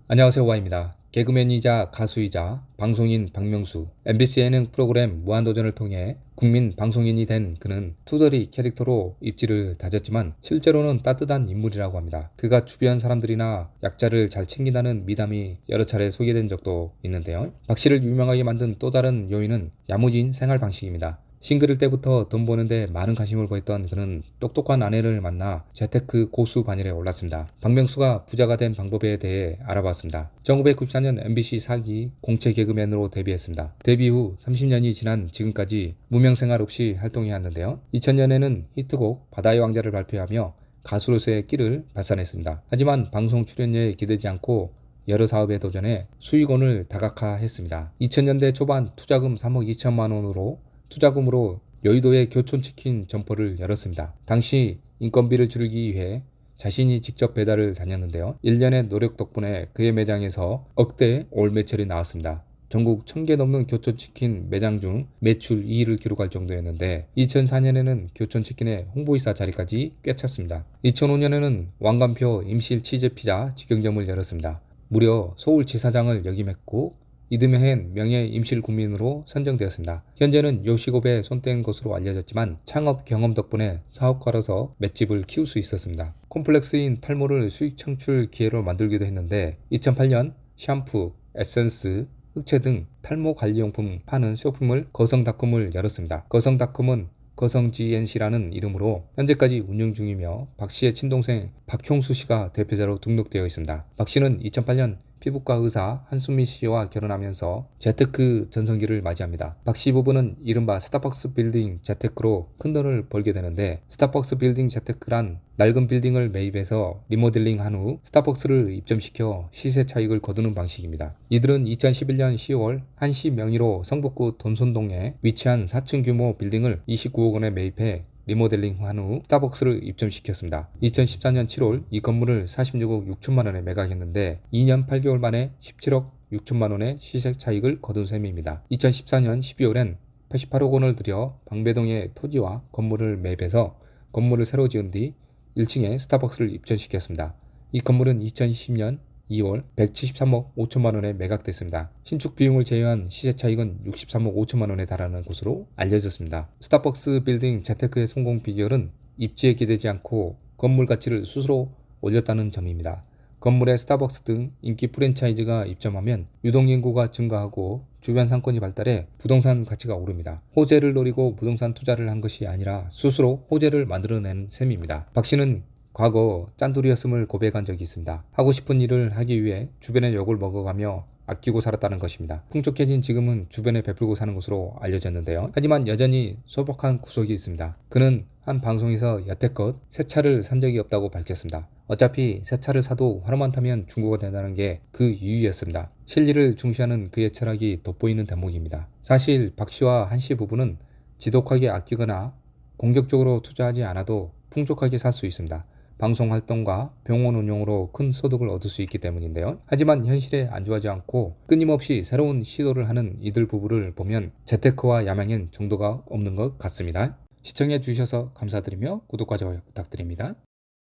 안녕하세요, Y입니다. 개그맨이자 가수이자 방송인 박명수. MBC 예능 프로그램 무한도전을 통해 국민 방송인이 된 그는 투덜이 캐릭터로 입지를 다졌지만 실제로는 따뜻한 인물이라고 합니다. 그가 주변 사람들이나 약자를 잘 챙긴다는 미담이 여러 차례 소개된 적도 있는데요. 박 씨를 유명하게 만든 또 다른 요인은 야무진 생활 방식입니다. 싱글일 때부터 돈 버는데 많은 관심을 보였던 그는 똑똑한 아내를 만나 재테크 고수 반열에 올랐습니다. 박명수가 부자가 된 방법에 대해 알아봤습니다. 1994년 MBC 4기 공채 개그맨으로 데뷔했습니다. 데뷔 후 30년이 지난 지금까지 무명 생활 없이 활동해왔는데요. 2000년에는 히트곡 바다의 왕자를 발표하며 가수로서의 끼를 발산했습니다. 하지만 방송 출연료에 기대지 않고 여러 사업에 도전해 수익원을 다각화했습니다. 2000년대 초반 투자금 3억 2천만 원으로 투자금으로 여의도에 교촌치킨 점포를 열었습니다. 당시 인건비를 줄이기 위해 자신이 직접 배달을 다녔는데요. 1년의 노력 덕분에 그의 매장에서 억대 올 매출이 나왔습니다. 전국 1000개 넘는 교촌치킨 매장 중 매출 2위를 기록할 정도였는데 2004년에는 교촌치킨의 홍보이사 자리까지 꿰찼습니다. 2005년에는 왕관표 임실 치즈피자 직영점을 열었습니다. 무려 서울지사장을 역임했고 이듬해엔 명예 임실국민으로 선정되었습니다. 현재는 요식업에 손뗀 것으로 알려졌지만 창업 경험 덕분에 사업가로서 맷집을 키울 수 있었습니다. 콤플렉스인 탈모를 수익 창출 기회로 만들기도 했는데 2008년 샴푸, 에센스, 흑채 등 탈모 관리용품 파는 쇼핑몰 거성닷컴을 열었습니다. 거성닷컴은 거성GNC라는 이름으로 현재까지 운영 중이며 박 씨의 친동생 박형수 씨가 대표자로 등록되어 있습니다. 박 씨는 2008년 피부과 의사 한수미 씨와 결혼하면서 재테크 전성기를 맞이합니다. 박 씨 부부는 이른바 스타벅스 빌딩 재테크로 큰 돈을 벌게 되는데 스타벅스 빌딩 재테크란 낡은 빌딩을 매입해서 리모델링한 후 스타벅스를 입점시켜 시세 차익을 거두는 방식입니다. 이들은 2011년 10월 한시 명의로 성북구 돈손동에 위치한 4층 규모 빌딩을 29억 원에 매입해 리모델링한 후 스타벅스를 입점시켰습니다. 2014년 7월 이 건물을 46억 6천만 원에 매각했는데 2년 8개월 만에 17억 6천만 원의 시세 차익을 거둔 셈입니다. 2014년 12월엔 88억 원을 들여 방배동의 토지와 건물을 매입해서 건물을 새로 지은 뒤 1층에 스타벅스를 입점시켰습니다. 이 건물은 2020년 2월 173억 5천만 원에 매각됐습니다. 신축 비용을 제외한 시세 차익은 63억 5천만 원에 달하는 것으로 알려졌습니다. 스타벅스 빌딩 재테크의 성공 비결은 입지에 기대지 않고 건물 가치를 스스로 올렸다는 점입니다. 건물에 스타벅스 등 인기 프랜차이즈가 입점하면 유동인구가 증가하고 주변 상권이 발달해 부동산 가치가 오릅니다. 호재를 노리고 부동산 투자를 한 것이 아니라 스스로 호재를 만들어낸 셈입니다. 박 씨는 과거 짠돌이였음을 고백한 적이 있습니다. 하고 싶은 일을 하기 위해 주변의 욕을 먹어가며 아끼고 살았다는 것입니다. 풍족해진 지금은 주변에 베풀고 사는 것으로 알려졌는데요. 하지만 여전히 소박한 구석이 있습니다. 그는 한 방송에서 여태껏 새 차를 산 적이 없다고 밝혔습니다. 어차피 새 차를 사도 하루만 타면 중고가 된다는 게 그 이유였습니다. 실리를 중시하는 그의 철학이 돋보이는 대목입니다. 사실 박 씨와 한 씨 부부는 지독하게 아끼거나 공격적으로 투자하지 않아도 풍족하게 살 수 있습니다. 방송 활동과 병원 운영으로 큰 소득을 얻을 수 있기 때문인데요. 하지만 현실에 안주하지 않고 끊임없이 새로운 시도를 하는 이들 부부를 보면 재테크와 야망엔 정도가 없는 것 같습니다. 시청해 주셔서 감사드리며 구독과 좋아요 부탁드립니다.